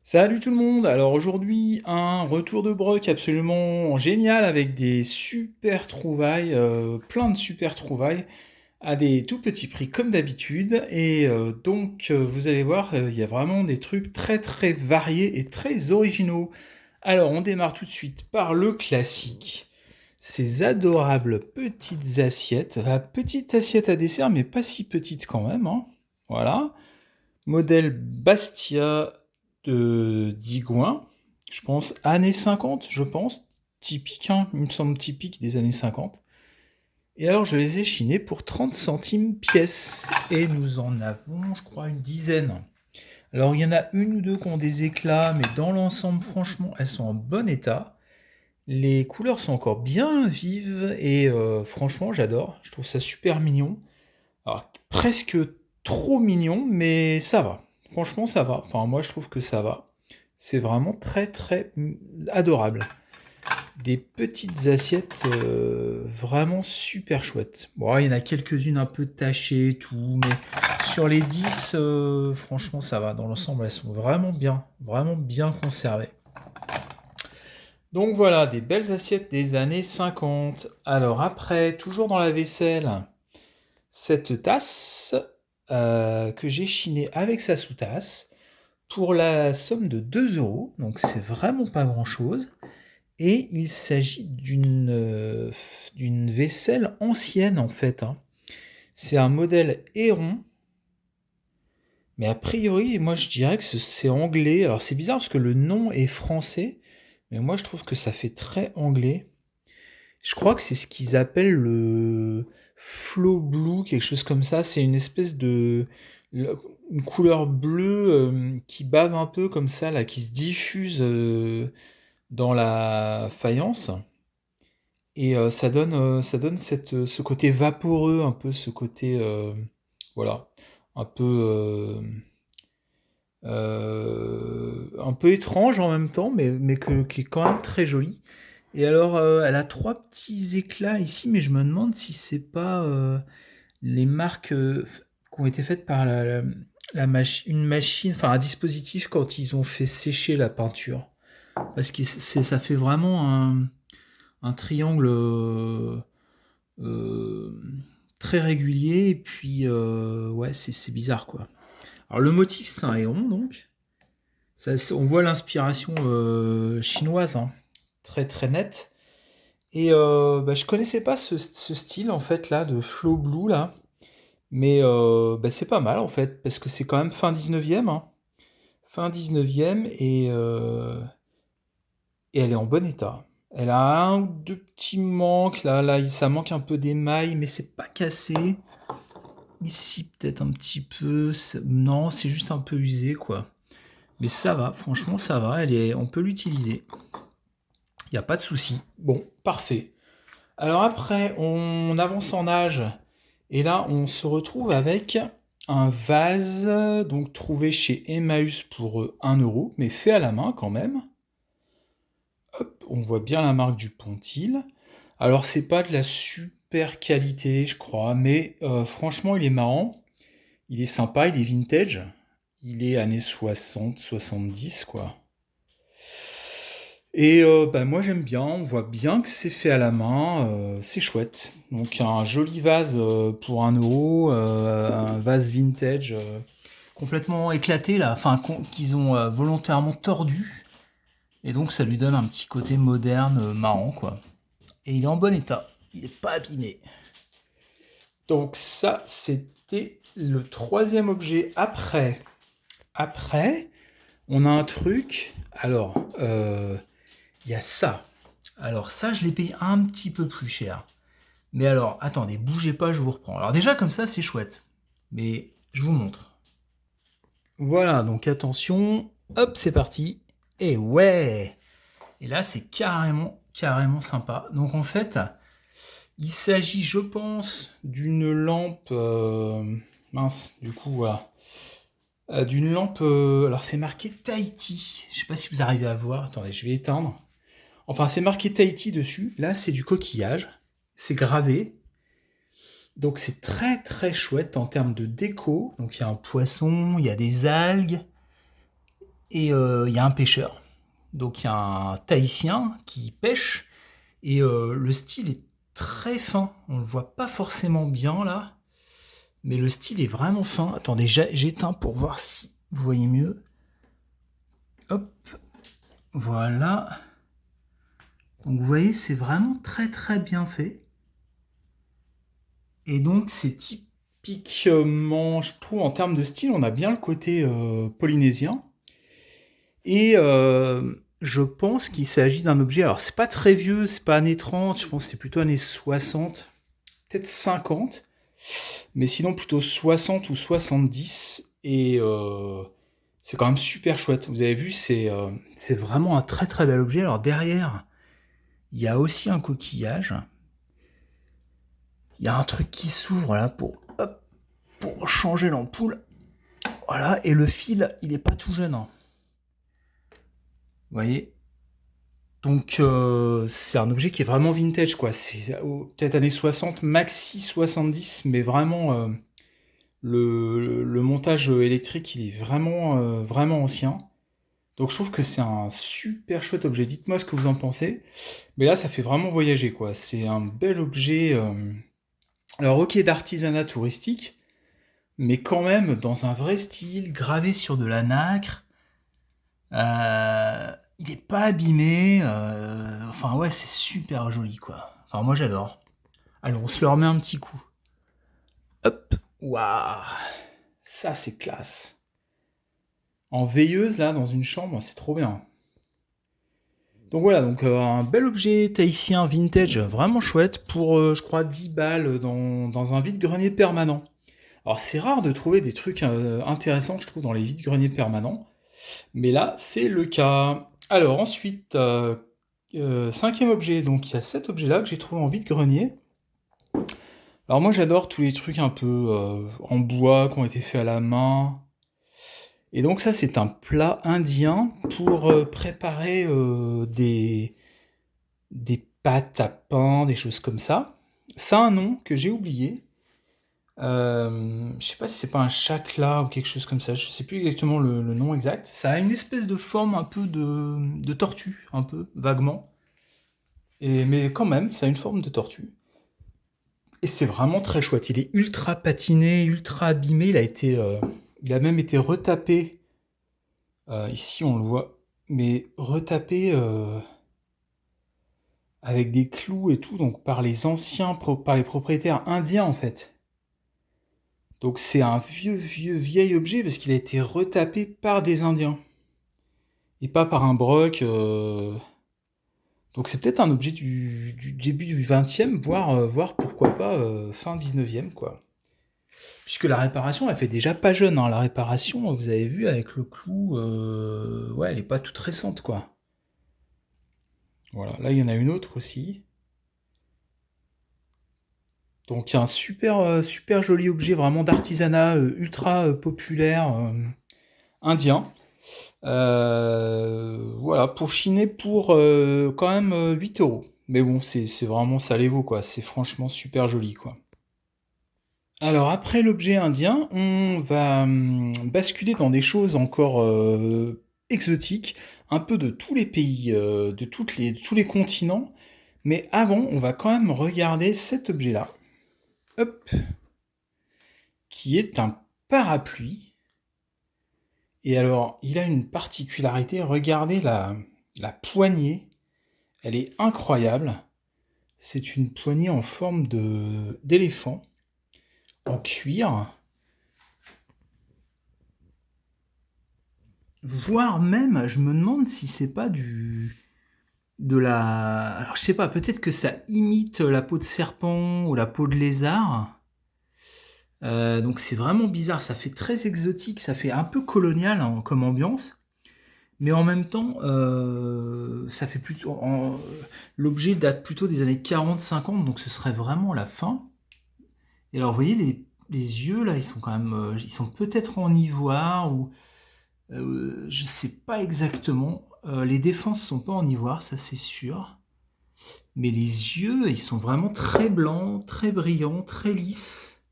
Salut tout le monde! Alors aujourd'hui, un retour de broc absolument génial avec des super trouvailles, plein de super trouvailles à des tout petits prix comme d'habitude. Et vous allez voir, il y a vraiment des trucs très très variés et très originaux. Alors on démarre tout de suite par le classique. Ces adorables petites assiettes, petite assiette à dessert mais pas si petite quand même, hein. Voilà. Modèle Bastia de Digoin, je pense, années 50, je pense, typique, hein, il me semble typique des années 50. Et alors je les ai chinés pour 30 centimes pièce, et nous en avons, je crois, une dizaine. Alors il y en a une ou deux qui ont des éclats, mais dans l'ensemble, franchement, elles sont en bon état. Les couleurs sont encore bien vives, et franchement, j'adore, je trouve ça super mignon. Alors, presque trop mignon, mais ça va. Franchement, ça va. Enfin, moi, je trouve que ça va. C'est vraiment très, très adorable. Des petites assiettes vraiment super chouettes. Bon, il y en a quelques-unes un peu tachées, tout, mais sur les 10, franchement, ça va. Dans l'ensemble, elles sont vraiment bien conservées. Donc voilà, des belles assiettes des années 50. Alors après, toujours dans la vaisselle, cette tasse que j'ai chinée avec sa sous-tasse pour la somme de 2 euros. Donc c'est vraiment pas grand-chose. Et il s'agit d'une vaisselle ancienne en fait, hein. C'est un modèle Héron, mais a priori, moi je dirais que c'est anglais. Alors c'est bizarre parce que le nom est français, mais moi je trouve que ça fait très anglais. Je crois que c'est ce qu'ils appellent le flow blue, quelque chose comme ça. C'est une espèce de une couleur bleue qui bave un peu comme ça, là, qui se diffuse dans la faïence. Et ça donne ce côté vaporeux, un peu ce côté, voilà, un peu, un peu étrange en même temps, qui est quand même très joli. Et alors, elle a trois petits éclats ici, mais je me demande si c'est pas les marques qui ont été faites par une machine, enfin un dispositif quand ils ont fait sécher la peinture. Parce que ça fait vraiment un triangle euh, très régulier, et puis ouais, c'est bizarre quoi. Alors le motif c'est un héron donc. On voit l'inspiration chinoise, hein, très très nette. Et je connaissais pas ce style en fait là de flow blue là, mais c'est pas mal en fait parce que c'est quand même fin 19e, hein. Fin 19e et elle est en bon état. Elle a un ou deux petits manques là, ça manque un peu d'émail mais c'est pas cassé. Ici peut-être un petit peu, non c'est juste un peu usé quoi. Mais ça va, franchement ça va, on peut l'utiliser. Il n'y a pas de souci. Bon, parfait. Alors après, on avance en âge. Et là, on se retrouve avec un vase, donc trouvé chez Emmaüs pour 1 euro, mais fait à la main quand même. Hop, on voit bien la marque du Pontil. Alors, c'est pas de la super qualité, je crois, mais franchement, il est marrant. Il est sympa, il est vintage. Il est années 60, 70, quoi. Et moi j'aime bien, on voit bien que c'est fait à la main, c'est chouette. Donc un joli vase pour 1 euro, un vase vintage complètement éclaté là, enfin qu'ils ont volontairement tordu. Et donc ça lui donne un petit côté moderne, marrant quoi. Et il est en bon état, il n'est pas abîmé. Donc ça c'était le troisième objet. Après, on a un truc. Alors, il y a ça. Alors ça, je l'ai payé un petit peu plus cher. Mais alors, attendez, bougez pas, je vous reprends. Alors déjà, comme ça, c'est chouette. Mais je vous montre. Voilà, donc attention. Hop, c'est parti. Et ouais. Et là, c'est carrément sympa. Donc en fait, il s'agit, je pense, d'une lampe... mince, du coup, voilà. D'une lampe... alors c'est marqué Tahiti. Je sais pas si vous arrivez à voir. Attendez, je vais éteindre. Enfin, c'est marqué Tahiti dessus. Là, c'est du coquillage. C'est gravé. Donc, c'est très très chouette en termes de déco. Donc, il y a un poisson, il y a des algues. Et il y a un pêcheur. Donc il y a un Tahitien qui pêche. Et le style est très fin. On le voit pas forcément bien là. Mais le style est vraiment fin. Attendez, j'éteins pour voir si vous voyez mieux. Hop. Voilà. Donc vous voyez, c'est vraiment très très bien fait. Et donc c'est typiquement, je trouve, en termes de style, on a bien le côté polynésien. Et je pense qu'il s'agit d'un objet, alors c'est pas très vieux, c'est pas années 30, je pense que c'est plutôt années 60, peut-être 50, mais sinon plutôt 60 ou 70. Et c'est quand même super chouette. Vous avez vu, c'est vraiment un très très bel objet. Alors derrière, il y a aussi un coquillage. Il y a un truc qui s'ouvre là hop, pour changer l'ampoule. Voilà, et le fil, il est pas tout jeune, hein. Vous voyez? Donc c'est un objet qui est vraiment vintage, quoi. C'est peut-être années 60, maxi 70, mais vraiment le montage électrique, il est vraiment ancien. Donc je trouve que c'est un super chouette objet. Dites-moi ce que vous en pensez. Mais là, ça fait vraiment voyager, quoi. C'est un bel objet. Alors ok, d'artisanat touristique, mais quand même dans un vrai style, gravé sur de la nacre. Il est pas abîmé. Enfin ouais, c'est super joli, quoi. Enfin moi j'adore. Allez, on se le remet un petit coup. Hop. Waouh. Ça c'est classe. En veilleuse là, dans une chambre, c'est trop bien. Donc voilà, donc un bel objet tahitien vintage, vraiment chouette, pour je crois 10 balles dans un vide-grenier permanent. Alors c'est rare de trouver des trucs intéressants, je trouve, dans les vides-greniers permanents. Mais là, c'est le cas. Alors ensuite, cinquième objet, donc il y a cet objet-là que j'ai trouvé en vide-grenier. Alors moi j'adore tous les trucs un peu en bois qui ont été faits à la main. Et donc ça c'est un plat indien pour préparer des pâtes à pain, des choses comme ça. Ça a un nom que j'ai oublié. Je sais pas si c'est pas un chakla ou quelque chose comme ça, je sais plus exactement le nom exact. Ça a une espèce de forme un peu de tortue, un peu, vaguement. Mais quand même, ça a une forme de tortue. Et c'est vraiment très chouette. Il est ultra patiné, ultra abîmé. Il a même été retapé. Ici, on le voit. Mais retapé avec des clous et tout, donc par les par les propriétaires indiens, en fait. Donc c'est un vieil objet parce qu'il a été retapé par des Indiens et pas par un broc. Donc c'est peut-être un objet du début du 20e, voire pourquoi pas fin 19e, quoi. Puisque la réparation, elle fait déjà pas jeune, hein. La réparation, vous avez vu avec le clou, ouais, elle est pas toute récente, quoi. Voilà, là il y en a une autre aussi. Donc il y a un super joli objet vraiment d'artisanat ultra populaire indien. Voilà, pour chiner pour quand même 8 euros. Mais bon, c'est vraiment ça les vaut, quoi. C'est franchement super joli, quoi. Alors après l'objet indien, on va basculer dans des choses encore exotiques, un peu de tous les pays, tous les continents. Mais avant, on va quand même regarder cet objet-là. Hop, qui est un parapluie. Et alors, il a une particularité, regardez la poignée, elle est incroyable. C'est une poignée en forme d'éléphant, en cuir, voire même, je me demande si c'est pas alors je sais pas, peut-être que ça imite la peau de serpent ou la peau de lézard. Donc c'est vraiment bizarre, ça fait très exotique, ça fait un peu colonial, hein, comme ambiance. Mais en même temps, ça fait plutôt. L'objet date plutôt des années 40-50, donc ce serait vraiment la fin. Et alors, vous voyez, les yeux, là, ils sont quand même. Ils sont peut-être en ivoire, ou. Je sais pas exactement. Les défenses sont pas en ivoire, ça c'est sûr. Mais les yeux, ils sont vraiment très blancs, très brillants, très lisses.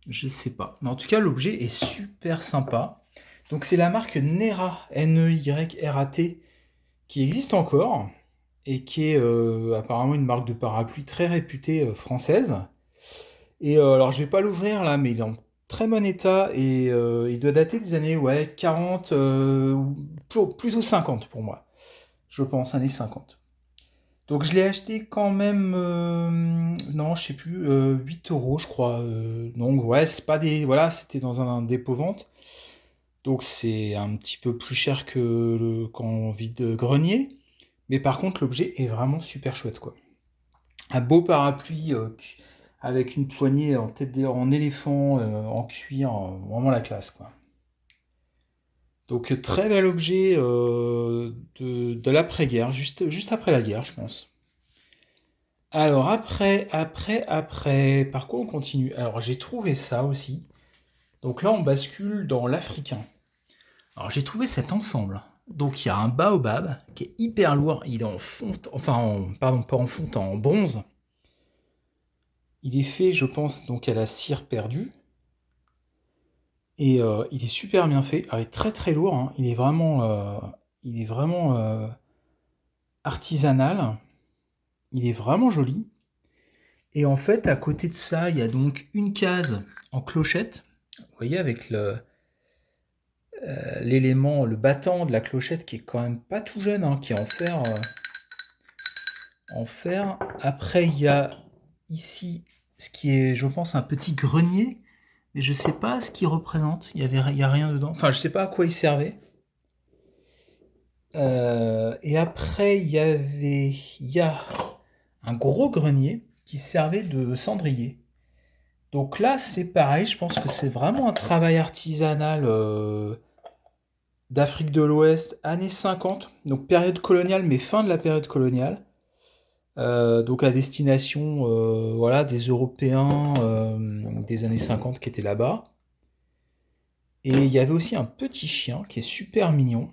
Je sais pas. Mais en tout cas, l'objet est super sympa. Donc c'est la marque Neyrat, Neyrat, qui existe encore et qui est apparemment une marque de parapluie très réputée française. Et alors je vais pas l'ouvrir là, mais il est en très bon état et il doit dater des années ouais, 40 ou plutôt 50 pour moi. Je pense, années 50. Donc je l'ai acheté quand même, non, je sais plus, 8 euros, je crois. Donc ouais, c'est pas des, voilà, c'était dans un dépôt-vente. Donc c'est un petit peu plus cher que qu'en vide-grenier. Mais par contre, l'objet est vraiment super chouette, quoi. Un beau parapluie avec une poignée en tête en éléphant, en cuir, vraiment la classe, quoi. Donc très bel objet de l'après-guerre, juste après la guerre, je pense. Alors après, par quoi on continue? Alors j'ai trouvé ça aussi. Donc là on bascule dans l'africain. Alors j'ai trouvé cet ensemble. Donc il y a un baobab qui est hyper lourd. Il est en fonte, pardon, pas en fonte, en bronze. Il est fait, je pense, donc à la cire perdue. Et il est super bien fait. Alors, il est très très lourd, hein. Il est vraiment artisanal. Il est vraiment joli. Et en fait, à côté de ça, il y a donc une case en clochette. Vous voyez, avec l'élément, le battant de la clochette qui est quand même pas tout jeune, hein, qui est en fer. Après, il y a ici ce qui est, je pense, un petit grenier, mais je sais pas ce qu'il représente. Il y a rien dedans. Enfin, je sais pas à quoi il servait. Et après, il y a un gros grenier qui servait de cendrier. Donc là, c'est pareil. Je pense que c'est vraiment un travail artisanal d'Afrique de l'Ouest, années 50, donc période coloniale, mais fin de la période coloniale. Donc à destination voilà, des Européens des années 50 qui étaient là-bas. Et il y avait aussi un petit chien qui est super mignon.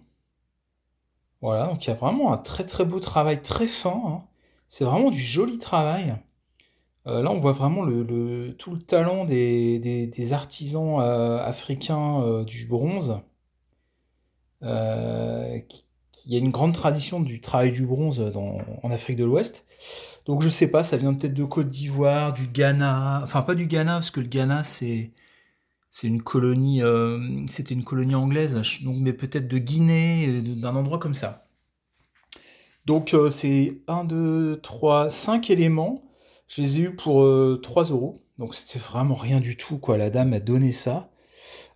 Voilà, donc il y a vraiment un très très beau travail, très fin, hein. C'est vraiment du joli travail. Là, on voit vraiment tout le talent des artisans africains du bronze. Il y a une grande tradition du travail du bronze en Afrique de l'Ouest. Donc je sais pas, ça vient peut-être de Côte d'Ivoire, du Ghana, enfin pas du Ghana parce que le Ghana c'est une colonie, c'était une colonie anglaise, donc mais peut-être de Guinée, d'un endroit comme ça. Donc c'est un 2 3 5 éléments. Je les ai eus pour 3 euros. Donc c'était vraiment rien du tout, quoi. La dame a donné ça.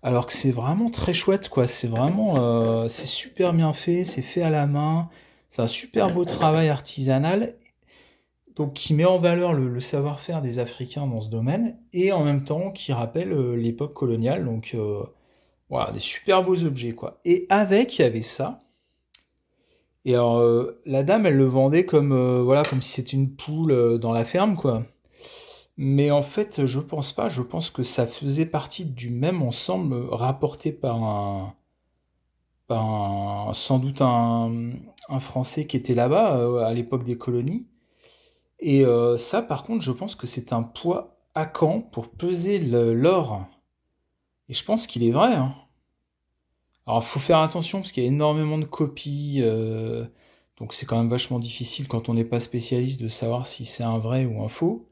Alors que c'est vraiment très chouette, quoi. C'est vraiment, c'est super bien fait, c'est fait à la main. C'est un super beau travail artisanal. Donc qui met en valeur le savoir-faire des Africains dans ce domaine. Et en même temps qui rappelle l'époque coloniale. Donc voilà, des super beaux objets, quoi. Et avec, il y avait ça. Et alors, la dame, elle le vendait comme, voilà, comme si c'était une poule dans la ferme, quoi. Mais en fait, je pense pas. Je pense que ça faisait partie du même ensemble rapporté sans doute un Français qui était là-bas à l'époque des colonies. Et ça, par contre, je pense que c'est un poids à Caen pour peser l'or. Et je pense qu'il est vrai, hein. Alors, il faut faire attention parce qu'il y a énormément de copies. Donc, c'est quand même vachement difficile quand on n'est pas spécialiste de savoir si c'est un vrai ou un faux.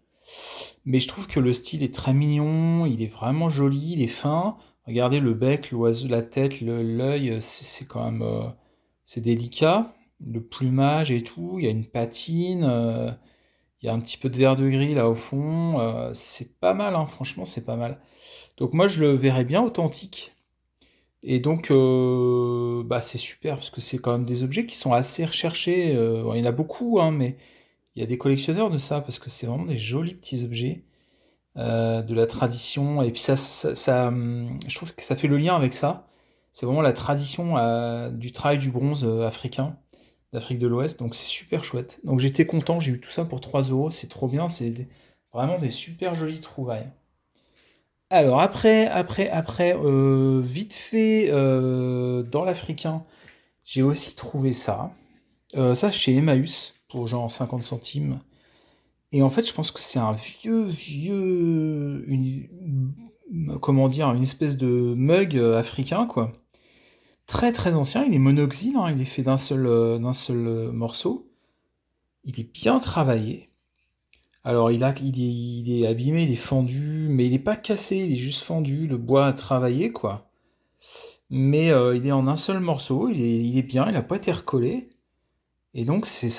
Mais je trouve que le style est très mignon, il est vraiment joli, il est fin. Regardez le bec, l'oiseau, la tête, l'œil, c'est quand même c'est délicat. Le plumage et tout, il y a une patine, il y a un petit peu de vert de gris là au fond. C'est pas mal, hein, franchement, c'est pas mal. Donc moi, je le verrais bien authentique. Et donc, bah, c'est super parce que c'est quand même des objets qui sont assez recherchés. Bon, il y en a beaucoup, hein, mais il y a des collectionneurs de ça parce que c'est vraiment des jolis petits objets de la tradition. Et puis je trouve que ça fait le lien avec ça. C'est vraiment la tradition du travail du bronze africain, d'Afrique de l'Ouest. Donc c'est super chouette. Donc j'étais content, j'ai eu tout ça pour 3 euros. C'est trop bien, vraiment des super jolies trouvailles. Alors après, vite fait, dans l'africain, j'ai aussi trouvé ça. Ça chez Emmaüs, pour genre 50 centimes. Et en fait, je pense que c'est un comment dire, une espèce de mug africain, quoi. très très ancien, il est monoxyle, hein, il est fait d'un seul morceau. Il est bien travaillé. Alors il est abîmé, il est fendu, mais il est pas cassé, il est juste fendu, le bois a travaillé quoi. Mais il est en un seul morceau, il est bien, il n'a pas été recollé. Et donc c'est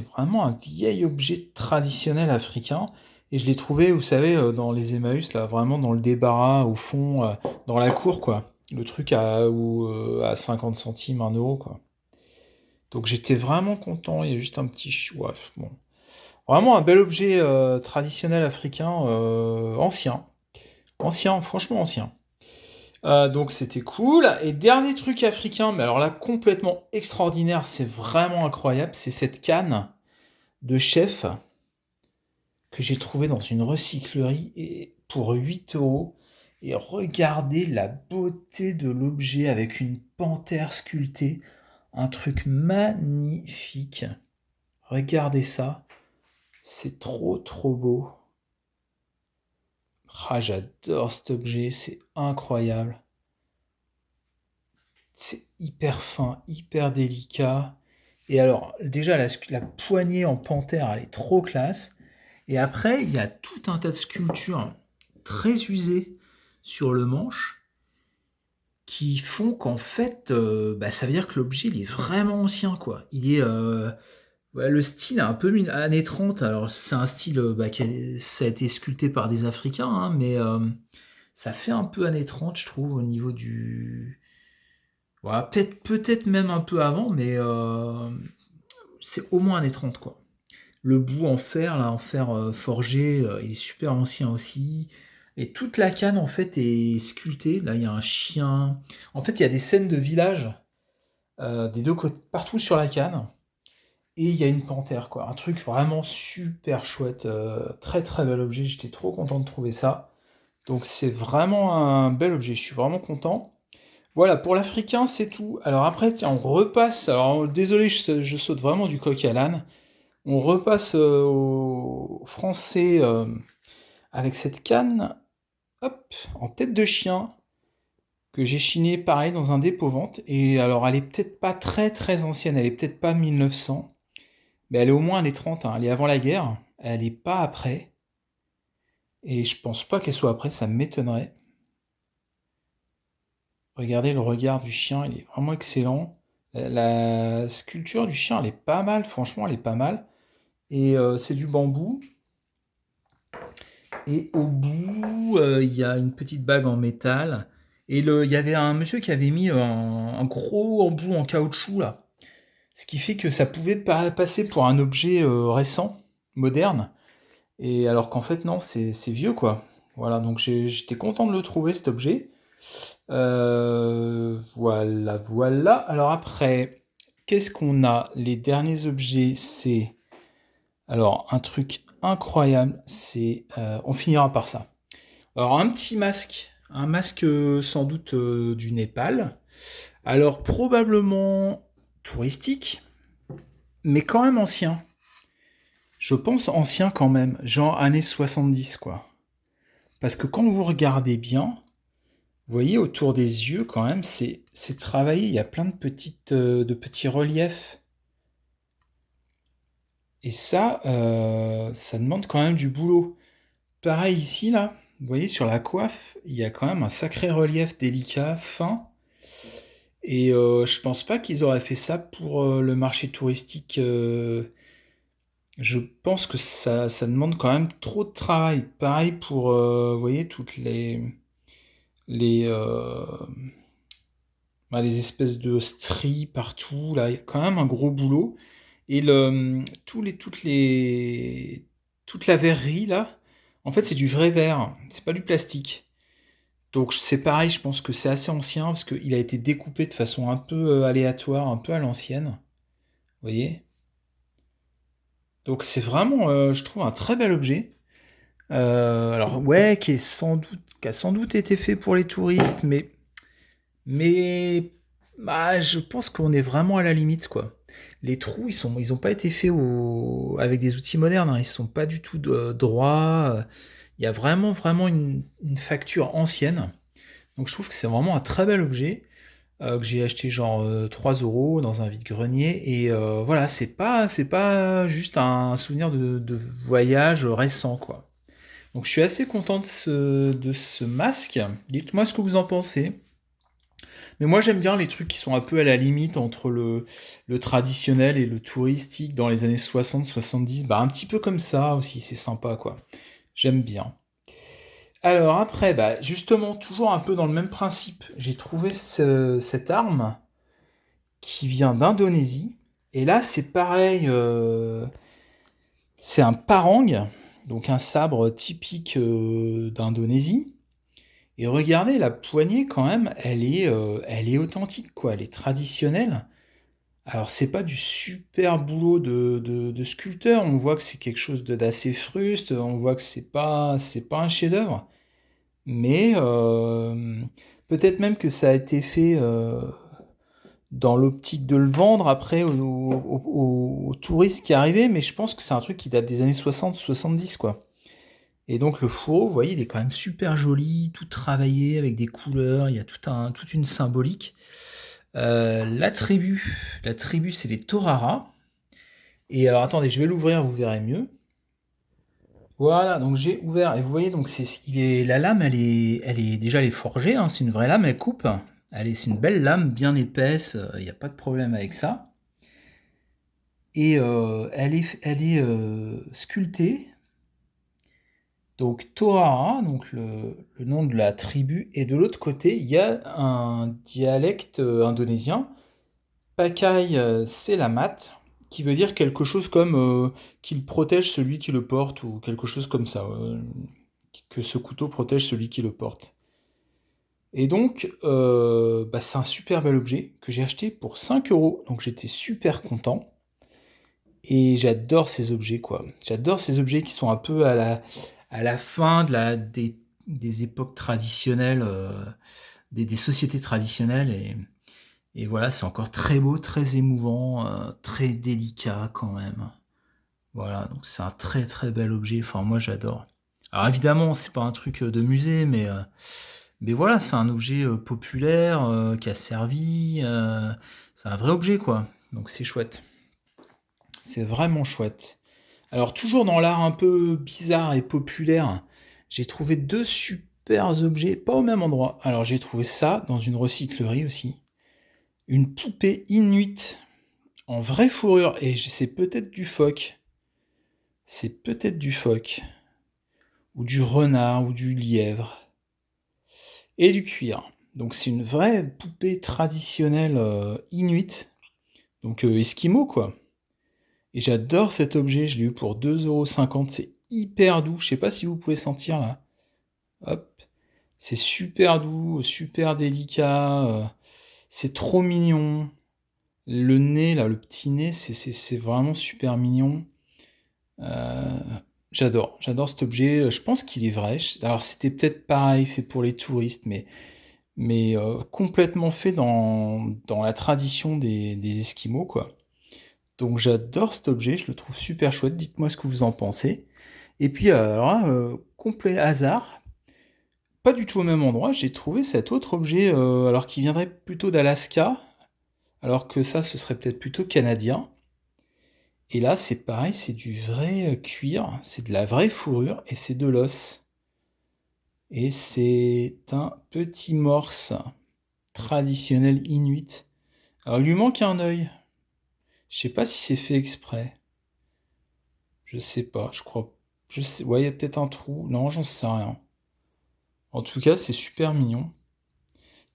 vraiment un vieil objet traditionnel africain. Et je l'ai trouvé, vous savez, dans les Emmaüs, là, vraiment dans le débarras, au fond, dans la cour, quoi. Le truc à 50 centimes, 1 euro, quoi. Donc j'étais vraiment content, il y a juste un petit... Ouais, bon. Vraiment un bel objet traditionnel africain, ancien. Ancien, franchement ancien. Donc c'était cool. Et dernier truc africain, mais alors là complètement extraordinaire, c'est vraiment incroyable, c'est cette canne de chef que j'ai trouvée dans une recyclerie et pour 8 euros. Et regardez la beauté de l'objet avec une panthère sculptée, un truc magnifique. Regardez ça, c'est trop trop beau. Ah, j'adore cet objet, c'est incroyable. C'est hyper fin, hyper délicat. Et alors, déjà, la poignée en panthère, elle est trop classe. Et après, il y a tout un tas de sculptures très usées sur le manche qui font qu'en fait, bah, ça veut dire que l'objet, il est vraiment ancien, quoi. Ouais, le style est un peu années 30. Alors, c'est un style, bah, ça a été sculpté par des Africains, hein, mais ça fait un peu années 30, je trouve, au niveau du... Voilà, peut-être même un peu avant, mais c'est au moins années 30, quoi. Le bout en fer, là, en fer forgé, il est super ancien aussi. Et toute la canne, en fait, est sculptée. Là, il y a un chien. En fait, il y a des scènes de village des deux côtés, partout sur la canne. Et il y a une panthère, quoi. Un truc vraiment super chouette. Très, très bel objet. J'étais trop content de trouver ça. Donc, c'est vraiment un bel objet. Je suis vraiment content. Voilà, pour l'africain, c'est tout. Alors après, tiens, on repasse. Alors, désolé, je saute vraiment du coq à l'âne. On repasse au français avec cette canne, hop, en tête de chien, que j'ai chiné pareil dans un dépôt-vente. Et alors, elle est peut-être pas très très ancienne, elle est peut-être pas 1900, mais elle est au moins années 30, hein. Elle est avant la guerre, elle est pas après. Et je pense pas qu'elle soit après, ça m'étonnerait. Regardez le regard du chien, il est vraiment excellent. La sculpture du chien, elle est pas mal, franchement, elle est pas mal. Et c'est du bambou. Et au bout, il y a une petite bague en métal. Et il y avait un monsieur qui avait mis un gros embout en caoutchouc là. Ce qui fait que ça pouvait passer pour un objet récent, moderne. Et alors qu'en fait, non, c'est vieux quoi. Voilà, donc j'étais content de le trouver cet objet. Voilà, voilà. Alors après, qu'est-ce qu'on a? Les derniers objets, c'est alors un truc incroyable. On finira par ça. Alors un petit masque, un masque sans doute du Népal. Alors probablement touristique, mais quand même ancien. Je pense ancien quand même, genre années 70 quoi. Parce que quand vous regardez bien, vous voyez autour des yeux quand même, c'est travaillé, il y a plein de petits reliefs. Et ça demande quand même du boulot. Pareil ici là, vous voyez sur la coiffe, il y a quand même un sacré relief délicat, fin. Et je pense pas qu'ils auraient fait ça pour le marché touristique. Je pense que ça demande quand même trop de travail. Pareil pour, vous voyez, toutes les, euh, bah, les espèces de stries partout. Là, il y a quand même un gros boulot. Et toute la verrerie là, en fait, c'est du vrai verre. C'est pas du plastique. Donc c'est pareil, je pense que c'est assez ancien parce qu'il a été découpé de façon un peu aléatoire, un peu à l'ancienne. Vous voyez? Donc c'est vraiment, je trouve, un très bel objet. Alors ouais, qui a sans doute été fait pour les touristes, mais bah, je pense qu'on est vraiment à la limite, quoi. Les trous, ils ont pas été faits avec des outils modernes, hein. Ils sont pas du tout droits. Il y a vraiment une facture ancienne. Donc je trouve que c'est vraiment un très bel objet. que j'ai acheté genre 3 € dans un vide-grenier. Et voilà, c'est pas juste un souvenir de voyage récent, quoi. Donc je suis assez content de ce masque. Dites-moi ce que vous en pensez. Mais moi j'aime bien les trucs qui sont un peu à la limite entre le traditionnel et le touristique dans les années 60-70. Bah un petit peu comme ça aussi, c'est sympa quoi. J'aime bien. Alors après, bah justement, toujours un peu dans le même principe, j'ai trouvé cette arme qui vient d'Indonésie. Et là c'est pareil, c'est un parang, donc un sabre typique d'Indonésie. Et regardez, la poignée quand même, elle est authentique, quoi. Elle est traditionnelle. Alors c'est pas du super boulot de sculpteur. On voit que c'est quelque chose d'assez fruste. On voit que c'est pas un chef-d'œuvre. Mais peut-être même que ça a été fait dans l'optique de le vendre après aux touristes qui arrivaient. Mais je pense que c'est un truc qui date des années 60-70, quoi. Et donc le fourreau, vous voyez, il est quand même super joli, tout travaillé avec des couleurs, il y a toute une symbolique. La tribu, c'est les Torara. Et alors attendez, je vais l'ouvrir, vous verrez mieux. Voilà, donc j'ai ouvert et vous voyez donc la lame, elle est forgée, hein, c'est une vraie lame, elle coupe. C'est une belle lame, bien épaisse, il n'y a pas de problème avec ça. Et elle est sculptée. Donc Tohara, donc le nom de la tribu, et de l'autre côté, il y a un dialecte indonésien, Pakai Selamat, qui veut dire quelque chose comme qu'il protège celui qui le porte, ou quelque chose comme ça, que ce couteau protège celui qui le porte. Et donc, bah, c'est un super bel objet que j'ai acheté pour 5 euros, donc j'étais super content. Et j'adore ces objets, quoi. J'adore ces objets qui sont un peu à la fin des époques traditionnelles, des sociétés traditionnelles. Et voilà, c'est encore très beau, très émouvant, très délicat quand même. Voilà, donc c'est un très très bel objet. Enfin, moi j'adore. Alors évidemment, c'est pas un truc de musée, mais voilà, c'est un objet populaire qui a servi. C'est un vrai objet, quoi. Donc c'est chouette. C'est vraiment chouette. Alors, toujours dans l'art un peu bizarre et populaire, j'ai trouvé deux super objets, pas au même endroit. Alors, j'ai trouvé ça dans une recyclerie aussi. Une poupée inuite en vraie fourrure, et c'est peut-être du phoque. C'est peut-être du phoque, ou du renard, ou du lièvre, et du cuir. Donc, c'est une vraie poupée traditionnelle inuite, donc esquimau quoi. Et j'adore cet objet, je l'ai eu pour 2,50 €, c'est hyper doux, je sais pas si vous pouvez sentir là. Hop. C'est super doux, super délicat, c'est trop mignon. Le nez là, le petit nez, c'est vraiment super mignon. Heu, j'adore cet objet, je pense qu'il est vrai. Alors c'était peut-être pareil, fait pour les touristes, mais complètement fait dans la tradition des esquimaux, quoi. Donc j'adore cet objet, je le trouve super chouette, dites-moi ce que vous en pensez. Et puis alors là, complet hasard, pas du tout au même endroit, j'ai trouvé cet autre objet, alors qui viendrait plutôt d'Alaska, alors que ça, ce serait peut-être plutôt canadien. Et là, c'est pareil, c'est du vrai cuir, c'est de la vraie fourrure et c'est de l'os. Et c'est un petit morse traditionnel inuit. Alors, il lui manque un œil. Je sais pas si c'est fait exprès. Je sais pas, je crois. Je sais, ouais, il y a peut-être un trou. Non, j'en sais rien. En tout cas, c'est super mignon.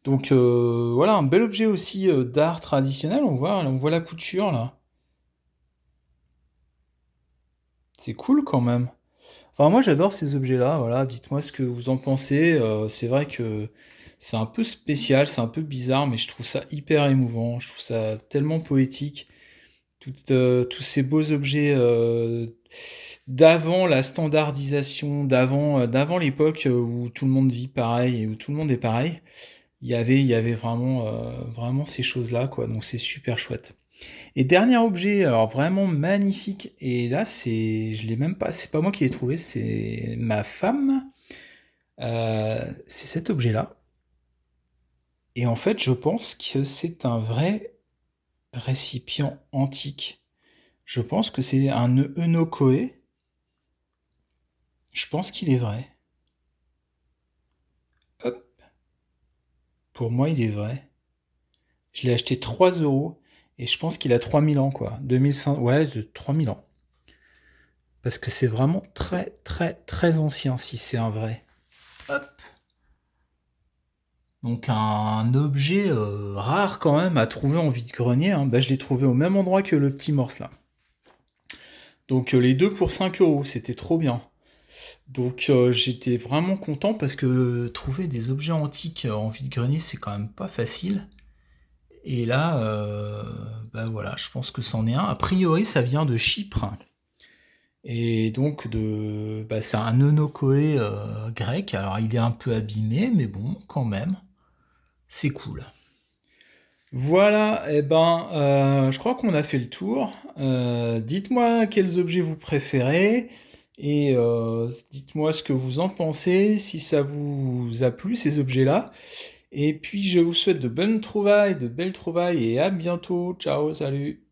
Donc voilà, un bel objet aussi d'art traditionnel. On voit la couture là. C'est cool quand même. Enfin, moi j'adore ces objets-là. Voilà, dites-moi ce que vous en pensez. C'est vrai que c'est un peu spécial, c'est un peu bizarre, mais je trouve ça hyper émouvant. Je trouve ça tellement poétique. Tous ces beaux objets d'avant la standardisation, d'avant l'époque où tout le monde vit pareil et où tout le monde est pareil. Il y avait vraiment ces choses-là, quoi. Donc c'est super chouette. Et dernier objet, alors vraiment magnifique. Et là, je l'ai même pas, c'est pas moi qui l'ai trouvé, c'est ma femme. C'est cet objet-là. Et en fait, je pense que c'est un vrai récipient antique. Je pense que c'est un Eunokoé. Je pense qu'il est vrai. Hop, pour moi, il est vrai. Je l'ai acheté 3 euros et je pense qu'il a 3000 ans, quoi. 2500, ouais, de 3000 ans. Parce que c'est vraiment très, très, très ancien si c'est un vrai. Hop. Donc un objet rare quand même à trouver en vide-grenier, hein. Bah, je l'ai trouvé au même endroit que le petit morse là. Donc les deux pour 5 euros, c'était trop bien. Donc j'étais vraiment content parce que trouver des objets antiques en vide-grenier, c'est quand même pas facile. Et là, bah voilà, je pense que c'en est un. A priori, ça vient de Chypre. Et donc bah, c'est un Eunokoé grec. Alors il est un peu abîmé, mais bon, quand même, c'est cool. Voilà, et ben, je crois qu'on a fait le tour. Dites-moi quels objets vous préférez et dites-moi ce que vous en pensez, si ça vous a plu ces objets-là. Et puis je vous souhaite de bonnes trouvailles, de belles trouvailles et à bientôt. Ciao, salut.